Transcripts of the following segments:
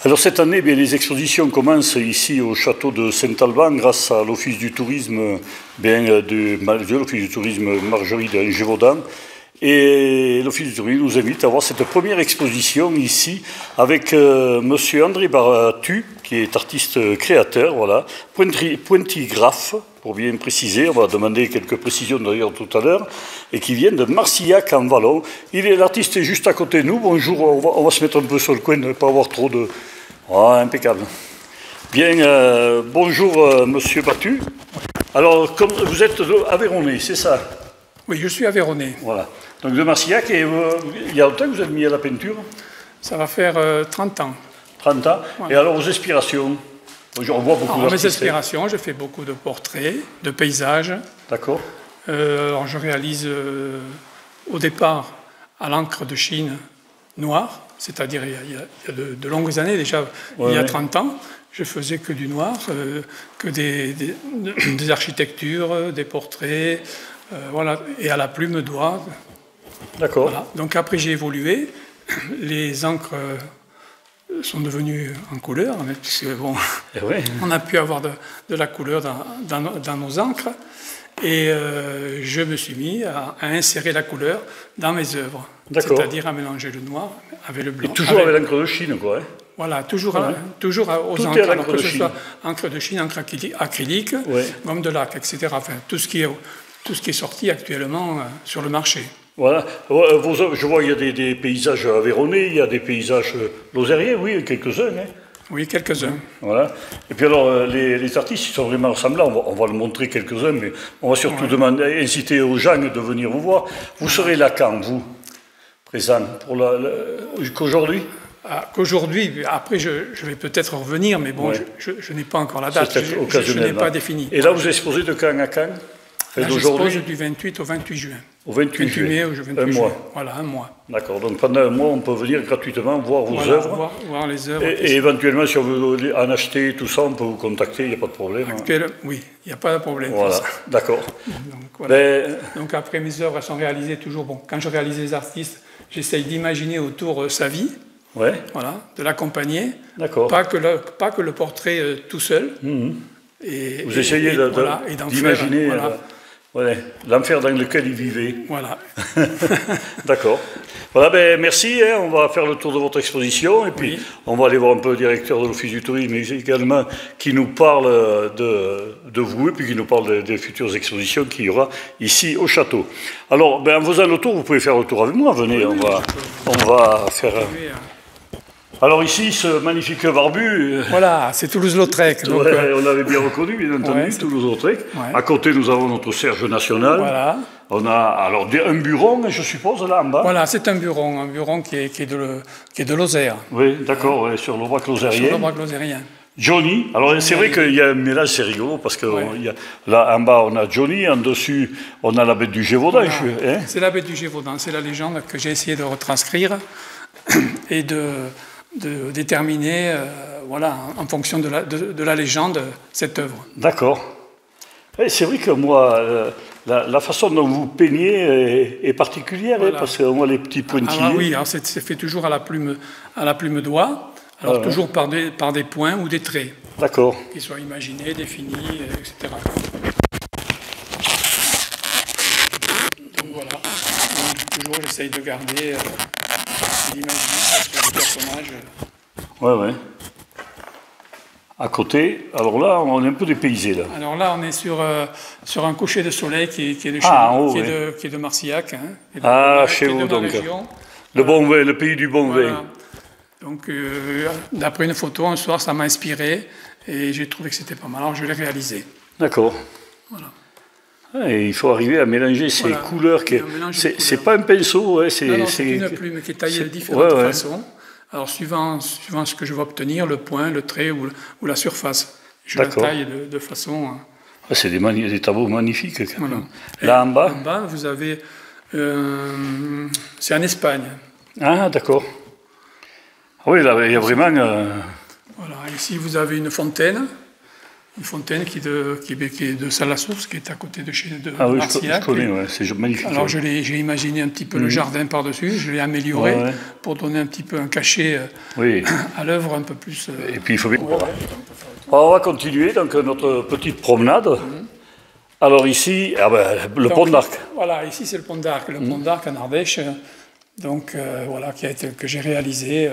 Alors cette année, bien, les expositions commencent ici au château de Saint-Alban grâce à l'Office du tourisme, de l'Office du tourisme Marjorie de Gévaudan. Et l'Office du tourisme nous invite à voir cette première exposition ici avec monsieur André Baratu, qui est artiste créateur, voilà, pointigraphe, pour bien préciser, on va demander quelques précisions d'ailleurs tout à l'heure, et qui vient de Marcillac en Vallon. L'artiste est juste à côté de nous. Bonjour, on va se mettre un peu sur le coin, ne pas avoir trop de... Ah, impeccable. Bien, bonjour monsieur Batu. Alors, comme vous êtes Aveyronnais, c'est ça? Oui, je suis Aveyronnais. Voilà. Donc de Marcillac, et il y a longtemps que vous êtes mis à la peinture? Ça va faire 30 ans. 30 ans. Ouais. Et alors vos inspirations? On voit beaucoup d'artistes. Mes inspirations, je fais beaucoup de portraits, de paysages. D'accord. Alors je réalise au départ à l'encre de Chine noire, c'est-à-dire il y a de longues années déjà, il y a 30 ans, je faisais que du noir, que des architectures, des portraits, voilà, et à la plume d'oie. D'accord. Voilà. Donc après j'ai évolué, les encres sont devenues en couleur, puisque bon, on a pu avoir de la couleur dans nos encres, et je me suis mis à insérer la couleur dans mes œuvres, c'est-à-dire à mélanger le noir avec le blanc. Et toujours avec l'encre de Chine, quoi. Hein. Voilà, toujours aux encres, alors que ce soit encre de Chine, encre acrylique, gomme de lac, etc. Enfin, tout ce qui est sorti actuellement sur le marché. Voilà. Je vois il y a des paysages aveyronnais, il y a des paysages lozériens, oui, quelques-uns. Hein. Oui, quelques-uns. Voilà. Et puis alors, les artistes, ils sont vraiment ressemblants. On va le montrer quelques-uns, mais on va surtout inciter aux gens de venir vous voir. Vous serez là quand, vous, présent, qu'aujourd'hui? Qu'aujourd'hui, après je vais peut-être revenir, mais bon, je n'ai pas encore la date, je n'ai pas défini. Et là, vous exposez de quand à quand? J'expose du 28 au 28 juin. Au 28 juillet, un mois. Voilà, un mois. D'accord, donc pendant un mois, on peut venir gratuitement voir vos œuvres. Voir les œuvres. Et éventuellement, si on veut en acheter, tout ça, on peut vous contacter, il n'y a pas de problème. Oui, il n'y a pas de problème. Voilà, d'accord. Donc après, mes œuvres sont réalisées toujours. Bon, quand je réalise les artistes, j'essaye d'imaginer autour sa vie. Voilà, de l'accompagner. D'accord. Pas que le portrait tout seul. Et, vous essayez d'imaginer l'enfer dans lequel il vivait. Voilà. D'accord. Voilà, merci. Hein, on va faire le tour de votre exposition et puis on va aller voir un peu le directeur de l'Office du tourisme également qui nous parle de vous et puis qui nous parle des futures expositions qu'il y aura ici au château. Alors, en faisant le tour, vous pouvez faire le tour avec moi. Venez, on va faire... Alors ici, ce magnifique barbu... Voilà, c'est Toulouse-Lautrec. On l'avait bien reconnu, bien entendu, Toulouse-Lautrec. À côté, nous avons notre Serge national. Voilà. On a alors un buron, je suppose, là en bas. Voilà, c'est un buron qui est de Lozère. Oui, d'accord, sur l'Aubrac lozérien. Sur l'Aubrac lozérien. Johnny. Alors c'est vrai qu'il y a un mélange, c'est rigolo, parce que là en bas on a Johnny, en dessus on a la bête du Gévaudan. Voilà. C'est la bête du Gévaudan, c'est la légende que j'ai essayé de retranscrire et de déterminer, en fonction de la légende, cette œuvre. D'accord. C'est vrai que moi, la façon dont vous peignez est particulière, parce qu'on voit les petits pointillés. Oui, c'est fait toujours à la plume d'oie, alors toujours par des points ou des traits. D'accord. Qui soient imaginés, définis, etc. Donc voilà, toujours j'essaye de garder... l'imaginer le personnage. Ouais. À côté, alors là, on est un peu dépaysé, là. Alors là, on est sur un coucher de soleil qui est de chez qui est de Marcillac. Hein, chez vous, donc. Le bon vin, le pays du bon vin. Donc, d'après une photo, un soir, ça m'a inspiré et j'ai trouvé que c'était pas mal. Alors, je l'ai réalisé. D'accord. Voilà. Et il faut arriver à mélanger ces couleurs. C'est pas un pinceau, c'est une plume qui est taillée de différentes façons. Alors, suivant ce que je veux obtenir, le point, le trait ou la surface, je la taille de façon... C'est des tableaux magnifiques. Voilà. Là, en bas, vous avez... c'est en Espagne. Ah, d'accord. Oui, là, il y a vraiment... Voilà, ici, vous avez une fontaine. une fontaine qui est de Salle-la-Source, qui est à côté de chez de Ah oui, Marcillac. je connais, ouais, c'est magnifique. Alors j'ai imaginé un petit peu le jardin par-dessus, je l'ai amélioré pour donner un petit peu un cachet à l'œuvre un peu plus... Et puis il faut bien... On va continuer donc notre petite promenade. Alors ici, le pont d'Arc. Voilà, ici c'est le pont d'Arc. Le pont d'Arc en Ardèche, donc voilà, que j'ai réalisé...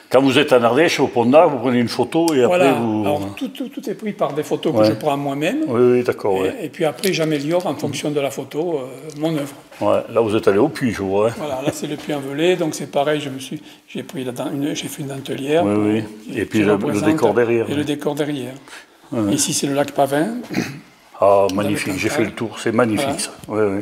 Quand vous êtes en Ardèche, au pont d'Arc, vous prenez une photo et après vous... Alors tout est pris par des photos que je prends moi-même. Oui, d'accord. Et puis après, j'améliore en fonction de la photo mon œuvre. Ouais, là, vous êtes allé au puits, je vois. Voilà, là, c'est le puits en velay, donc c'est pareil, j'ai fait une dentelière. Oui. Et puis le décor derrière. Et le décor derrière. Ici, c'est le lac Pavin. Ah, magnifique, j'ai fait le tour, c'est magnifique ça. Oui.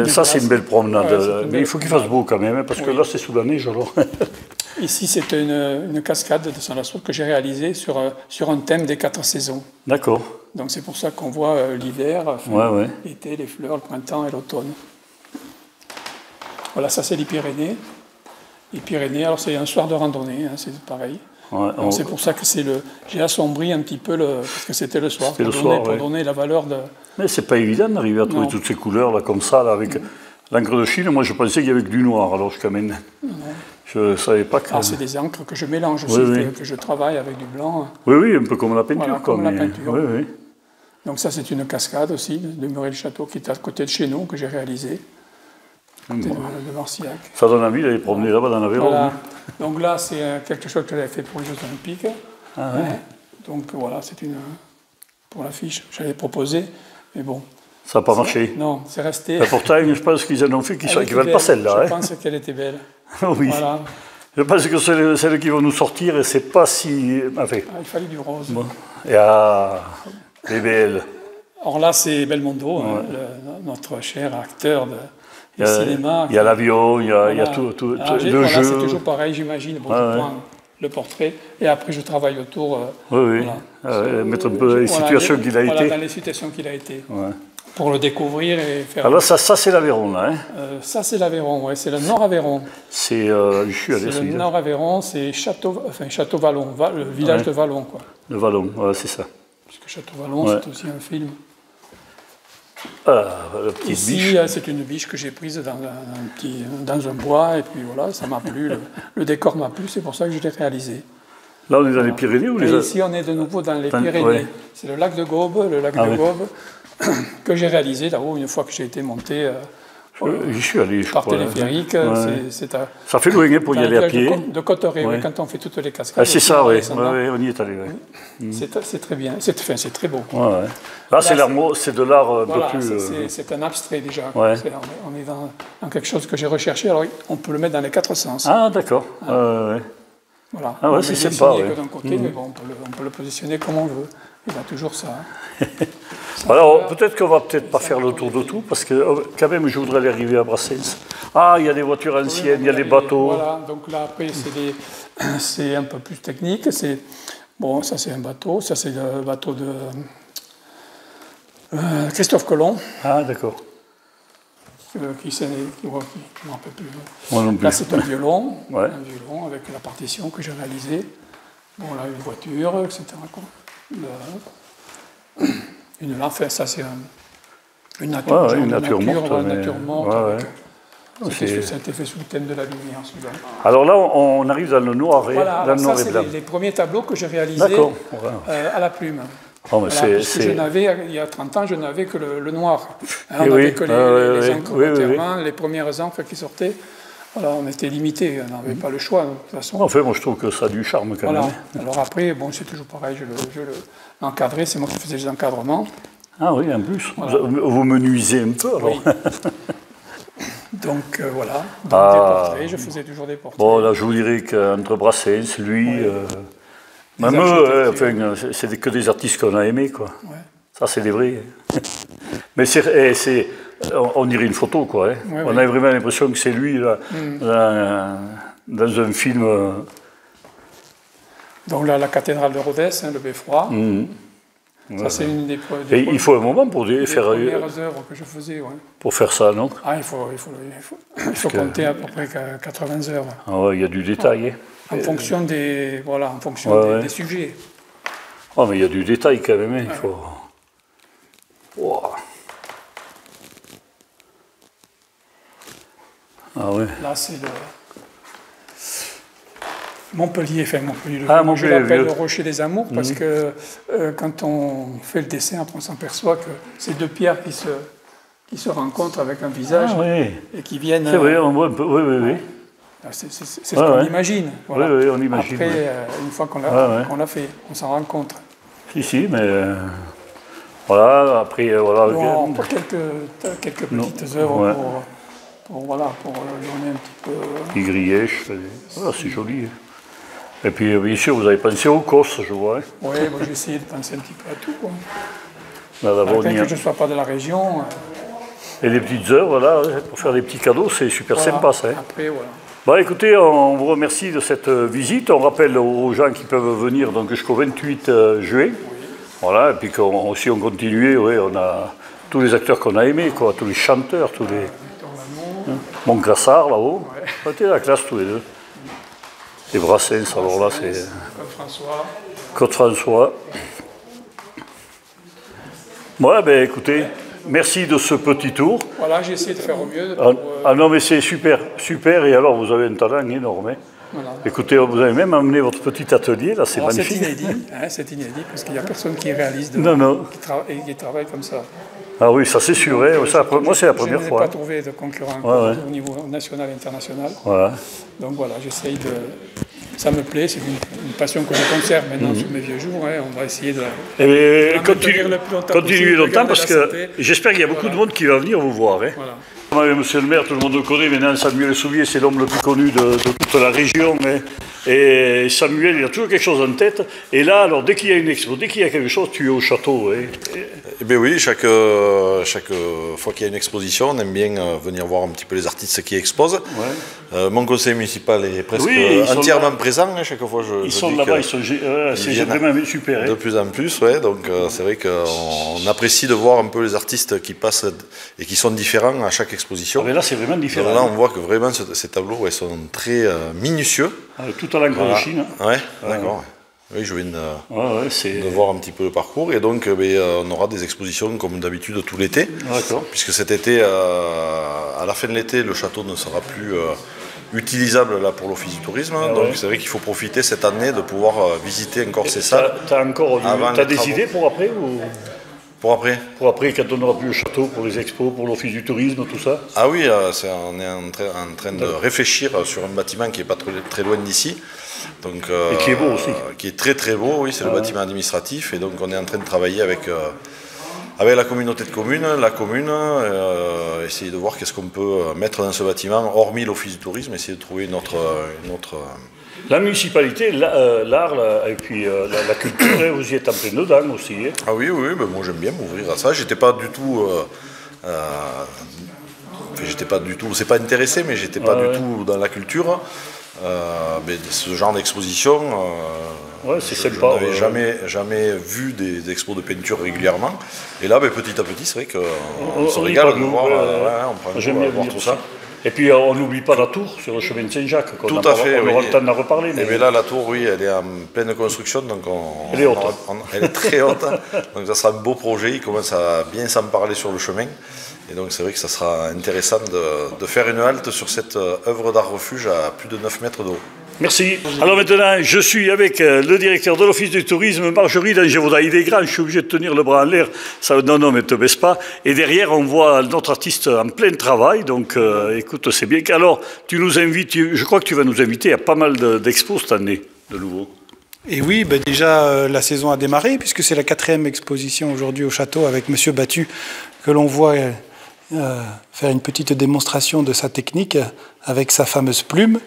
Ça, c'est une belle promenade. Mais il faut qu'il fasse beau quand même, parce que là, c'est sous la neige alors. Ici, c'est une cascade de Salle-la-Source que j'ai réalisée sur un thème des 4 saisons. D'accord. Donc c'est pour ça qu'on voit l'hiver, l'été, les fleurs, le printemps et l'automne. Voilà, ça c'est les Pyrénées. Les Pyrénées, alors c'est un soir de randonnée, hein, c'est pareil. C'est pour ça que j'ai assombri un petit peu, parce que c'était le soir, pour donner la valeur de... Mais c'est pas évident d'arriver à trouver toutes ces couleurs là, comme ça, là, avec l'encre de Chine. Moi je pensais qu'il y avait que du noir, alors jusqu'à maintenant. Je ne savais pas que... Alors c'est des encres que je mélange aussi, que je travaille avec du blanc. Oui, un peu comme la peinture. Voilà, comme la peinture. Oui. Donc ça c'est une cascade aussi, de Murray-le-Château, qui est à côté de chez nous, que j'ai réalisé. De Marcillac. Ça donne envie d'aller promener là-bas dans l'Aveyron. Voilà. Donc là, c'est quelque chose que j'avais fait pour les Jeux Olympiques. Donc voilà, c'est pour l'affiche, j'avais proposé, mais bon. Ça n'a pas marché. Non, c'est resté. Et pourtant, je pense qu'ils en ont fait qui ne valent pas celle-là. Je pense qu'elle était belle. Oui. Voilà. Je pense que c'est celle qui va nous sortir et c'est pas si... Enfin, il fallait du rose. Bon. Et les BL. Alors là, c'est Belmondo, notre cher acteur de cinéma. Il y a l'avion, il y a tout le jeu. C'est toujours pareil, j'imagine. Bon, je prends le portrait et après je travaille autour. Mettre un peu les situations qu'il a été. Dans les situations qu'il a été. Pour le découvrir et faire... Alors ça c'est l'Aveyron, là. Ça, c'est l'Aveyron, c'est le Nord-Aveyron. C'est le Nord-Aveyron, c'est Château-Vallon, le village de Vallon, quoi. Le Vallon, c'est ça. Parce que Château-Vallon, c'est aussi un film. La petite Ici, c'est une biche que j'ai prise dans un bois, et puis voilà, ça m'a plu, le décor m'a plu, c'est pour ça que je l'ai réalisé. Là, on est dans les Pyrénées ou ici, on est de nouveau dans les Pyrénées. C'est le lac de Gaube, que j'ai réalisé là-haut une fois que j'ai été monté j'y suis allé, par téléphérique. Ça fait loin pour y aller à pied. De Cotteret, quand on fait toutes les cascades. C'est ça, on y est allé. C'est très bien, c'est très beau. Là, c'est de l'art un peu plus... C'est un abstrait déjà. On est dans quelque chose que j'ai recherché, alors on peut le mettre dans les 4 sens. Ah, d'accord. Voilà. Ah ouais, c'est sympa. Que d'un côté, mais bon, on peut le positionner comme on veut. Il a toujours ça. Alors, peut-être qu'on va pas faire le tour de tout, parce que quand même, je voudrais aller arriver à Brassens. Ah, il y a des voitures anciennes, il y a des bateaux. Voilà, donc là, après, c'est un peu plus technique. Bon, ça, c'est un bateau. Ça, c'est le bateau de Christophe Colomb. Ah, d'accord. Qui ne m'en peut plus. Moi non plus. Là, c'est un violon avec la partition que j'ai réalisée. Bon, là, une voiture, etc. Une lampe, ça, c'est une nature, une nature morte. Une nature morte. Ça a été fait sous le thème de la lumière, celui-là. Alors là, on arrive dans le noir et, dans le noir et blanc. C'est les premiers tableaux que j'ai réalisés à la plume. Il y a 30 ans, je n'avais que le noir. On n'avait que les encres les premières encres qui sortaient. Voilà, on était limité, on n'avait pas le choix de toute façon. Enfin, moi je trouve que ça a du charme quand même. Alors après, bon, c'est toujours pareil, je l'encadrais, c'est moi qui faisais les encadrements. Ah oui, en plus. Vous menuisez un peu alors. Oui. Donc voilà, des portraits, je faisais toujours des portraits. Bon, là je vous dirais qu'entre Brassens, lui, même eux, c'est que des artistes qu'on a aimés, quoi. Ouais. Ça, c'est des vrais. Mais on dirait une photo, quoi. On a vraiment l'impression que c'est lui, là, dans un film. Donc là, la cathédrale de Rodez, le Beffroi. Ça, c'est une des il faut un moment pour faire... Les premières œuvres que je faisais, pour faire ça, non? Ah, il faut compter à peu près 80 heures. Ah ouais, il y a du détail. En fonction des sujets. Oh, mais il y a du détail quand même, hein, il faut... Wow. Ah ouais. Là, c'est le Montpellier, Montpellier, je l'appelle le Rocher des Amours, parce que quand on fait le dessin, on s'aperçoit que c'est deux pierres qui se rencontrent avec un visage et qui viennent... C'est vrai, on voit un peu, oui. C'est ce qu'on imagine. Voilà. Oui, on imagine. Après, une fois qu'on l'a fait, on s'en rend compte. Si, mais... voilà, après... voilà. Bon, pour quelques petites œuvres pour donner un petit peu... Petit grillage, voilà, c'est joli. Et puis, bien sûr, vous avez pensé aux Corses, je vois. Hein. Oui, moi j'ai essayé de penser un petit peu à tout. Quoi. Après que je ne sois pas de la région. Et des petites œuvres, voilà, pour faire des petits cadeaux, c'est super sympa, ça. Hein. Après, voilà. Bon, écoutez, on vous remercie de cette visite. On rappelle aux gens qui peuvent venir donc, jusqu'au 28 juin. Oui. Voilà, et puis si on continue, on a tous les acteurs qu'on a aimés, quoi, tous les chanteurs, tous les... Mon Grassard, là-haut. C'était la classe, tous les deux. Les Brassens, alors là, c'est... Claude François. Ouais, ben écoutez, merci de ce petit tour. Voilà, j'ai essayé de faire au mieux. Ah non, mais c'est super, et alors vous avez un talent énorme. Hein. Voilà. Écoutez, vous avez même amené votre petit atelier, là, c'est magnifique. C'est inédit, parce qu'il n'y a personne qui réalise, qui travaille comme ça. Ah oui, ça c'est sûr, hein. Moi c'est la première fois. Je n'ai pas trouvé de concurrent au niveau national et international. Voilà. Donc voilà, j'essaye de... Ça me plaît, c'est une passion que je conserve maintenant sur mes vieux jours. Hein. On va essayer de continuer longtemps parce que j'espère qu'il y a beaucoup de monde qui va venir vous voir. Hein. Voilà. Monsieur le maire, tout le monde le connaît, maintenant Samuel Souvier, c'est l'homme le plus connu de toute la région. Hein. Et Samuel, il a toujours quelque chose en tête. Et là, alors, dès qu'il y a une expo, dès qu'il y a quelque chose, tu es au château. Hein. Eh bien oui, chaque fois qu'il y a une exposition, on aime bien venir voir un petit peu les artistes qui exposent. Ouais. Mon conseil municipal est presque entièrement présent. Hein, chaque fois, ils sont là-bas, c'est vraiment super. De plus en plus, ouais. Donc c'est vrai qu'on apprécie de voir un peu les artistes qui passent et qui sont différents à chaque exposition. Ah, mais là, c'est vraiment différent. Donc là, on voit que vraiment ces tableaux sont très minutieux. Tout à l'encre de Chine. Ouais, d'accord. Oui, je viens de voir un petit peu le parcours. Et donc, on aura des expositions comme d'habitude tout l'été. Puisque cet été, à la fin de l'été, le château ne sera plus utilisable là, pour l'Office du tourisme. Donc, c'est vrai qu'il faut profiter cette année de pouvoir visiter encore ces salles. Tu as des idées pour après ou... Pour après? Pour après, quand on n'aura plus le château, pour les expos, pour l'Office du tourisme, tout ça? Ah oui, on est en train de réfléchir sur un bâtiment qui n'est pas très loin d'ici. Donc, et qui est beau aussi. Qui est très très beau, oui, c'est le bâtiment administratif. Et donc on est en train de travailler avec la communauté de communes, la commune, essayer de voir qu'est-ce qu'on peut mettre dans ce bâtiment, hormis l'Office du tourisme, essayer de trouver une autre... La municipalité, l'art et puis la culture, vous y êtes en plein dedans aussi. Hein. Ah oui, ben moi j'aime bien m'ouvrir à ça. J'étais pas du tout... c'est pas intéressé, mais j'étais pas du tout dans la culture. Mais ce genre d'exposition, je n'avais jamais vu des expos de peinture régulièrement. Et là, petit à petit, c'est vrai qu'on se régale de voir, on prend voir tout ça. Et puis on n'oublie pas la tour sur le chemin de Saint-Jacques. Tout à fait. On aura le temps d'en reparler. Mais là, la tour, oui, elle est en pleine construction. Donc elle est haute. Elle est très haute. Donc ça sera un beau projet. Il commence à bien s'en parler sur le chemin. Et donc c'est vrai que ça sera intéressant de faire une halte sur cette œuvre d'art refuge à plus de 9 mètres de haut. Merci. Alors maintenant, je suis avec le directeur de l'Office du tourisme, Marjorie d'Angevaudan. Il est grand, je suis obligé de tenir le bras en l'air. Non, mais ne te baisse pas. Et derrière, on voit notre artiste en plein travail. Donc, écoute, c'est bien. Alors, tu nous invites, je crois que tu vas nous inviter à pas mal d'expos cette année, de nouveau. Et oui, déjà, la saison a démarré, puisque c'est la 4e exposition aujourd'hui au château avec Monsieur Battu, que l'on voit faire une petite démonstration de sa technique avec sa fameuse plume.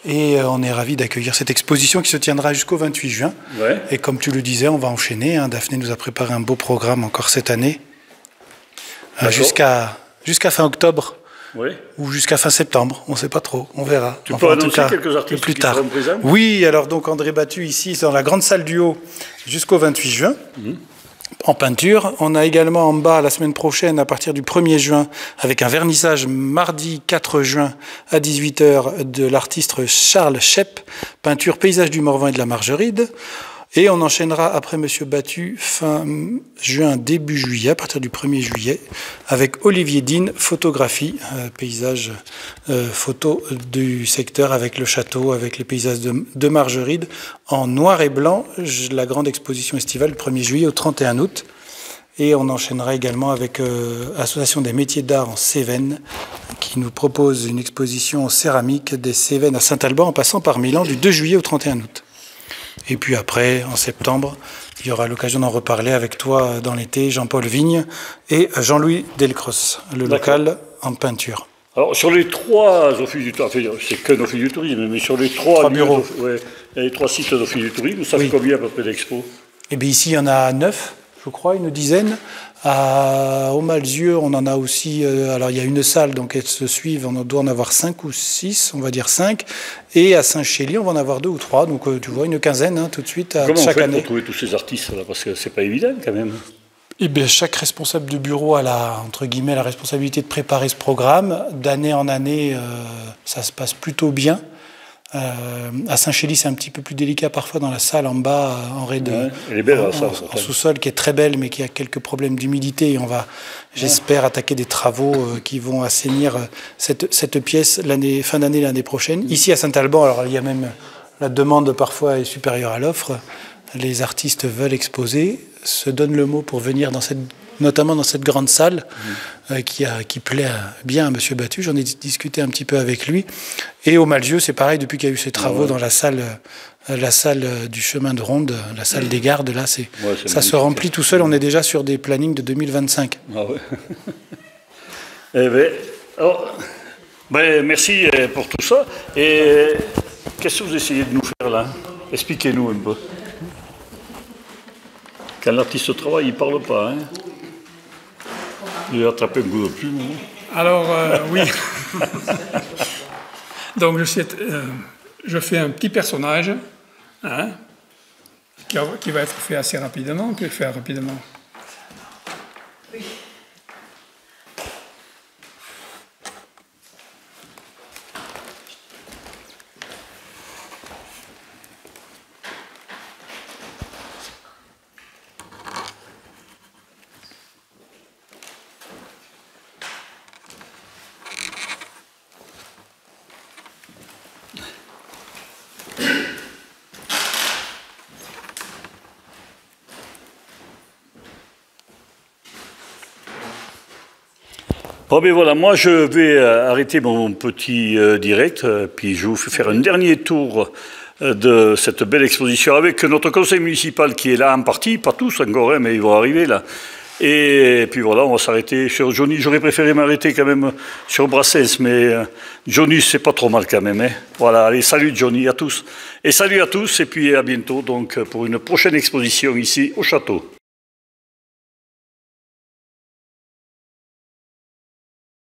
Et on est ravis d'accueillir cette exposition qui se tiendra jusqu'au 28 juin. Ouais. Et comme tu le disais, on va enchaîner. Daphné nous a préparé un beau programme encore cette année. Jusqu'à fin octobre. Ouais. Ou jusqu'à fin septembre. On ne sait pas trop. On verra. Tu peux annoncer quelques artistes plus tard. Oui, alors donc André Battu ici, dans la grande salle du haut, jusqu'au 28 juin. En peinture. On a également en bas la semaine prochaine, à partir du 1er juin, avec un vernissage mardi 4 juin à 18 h de l'artiste Charles Schepp, peinture paysage du Morvan et de la Margeride. Et on enchaînera après Monsieur Battu fin juin, début juillet, à partir du 1er juillet, avec Olivier Dine, photographie, paysage photo du secteur avec le château, avec les paysages de Margeride, en noir et blanc, la grande exposition estivale, le 1er juillet au 31 août. Et on enchaînera également avec l'Association des métiers d'art en Cévennes, qui nous propose une exposition en céramique des Cévennes à Saint-Alban, en passant par Milan, du 2 juillet au 31 août. Et puis après, en septembre, il y aura l'occasion d'en reparler avec toi dans l'été, Jean-Paul Vigne et Jean-Louis Delcros, le local en peinture. Alors, sur les 3 offices du tourisme, c'est qu'un office du tourisme, mais sur les 3 bureaux, les 3 sites d'office du tourisme, ça fait combien à peu près d'expos? Eh bien, ici, il y en a 9. Je crois, une dizaine. Au Malzieu, on en a aussi... alors, il y a une salle, donc elles se suivent. On doit en avoir 5 ou 6, on va dire 5. Et à Saint-Chély, on va en avoir 2 ou 3. Donc, tu vois, une quinzaine, tout de suite, chaque année. Comment on fait pour trouver tous ces artistes-là? Parce que c'est pas évident, quand même. Eh bien, chaque responsable de bureau a entre guillemets, la responsabilité de préparer ce programme. D'année en année, ça se passe plutôt bien. À Saint-Chély, c'est un petit peu plus délicat parfois dans la salle en bas, elle est belle, en sous-sol, qui est très belle, mais qui a quelques problèmes d'humidité. Et on va, j'espère, attaquer des travaux qui vont assainir cette pièce fin d'année l'année prochaine. Ici à Saint-Alban, alors il y a même la demande parfois est supérieure à l'offre. Les artistes veulent exposer, se donnent le mot pour venir notamment dans cette grande salle qui plaît bien à M. Battu. J'en ai discuté un petit peu avec lui. Et au Malzieu, c'est pareil, depuis qu'il y a eu ces travaux dans la salle du chemin de ronde, la salle des gardes, là, ça se remplit tout seul. On est déjà sur des plannings de 2025. Ah ouais. Eh bien, merci pour tout ça. Et qu'est-ce que vous essayez de nous faire là? Expliquez-nous un peu. Quand l'artiste travaille, il ne parle pas. Hein? Il a attrapé un coup de plume. Alors, oui. Donc, je fais un petit personnage qui va être fait assez rapidement. On peut le faire rapidement. Oui. Bon, ben voilà, moi je vais arrêter mon petit direct, puis je vous fais faire un dernier tour de cette belle exposition avec notre conseil municipal qui est là en partie, pas tous encore, mais ils vont arriver là. Et puis voilà, on va s'arrêter sur Johnny. J'aurais préféré m'arrêter quand même sur Brassens, mais Johnny, c'est pas trop mal quand même. Hein. Voilà, allez, salut Johnny, à tous. Et salut à tous, et puis à bientôt donc pour une prochaine exposition ici au château.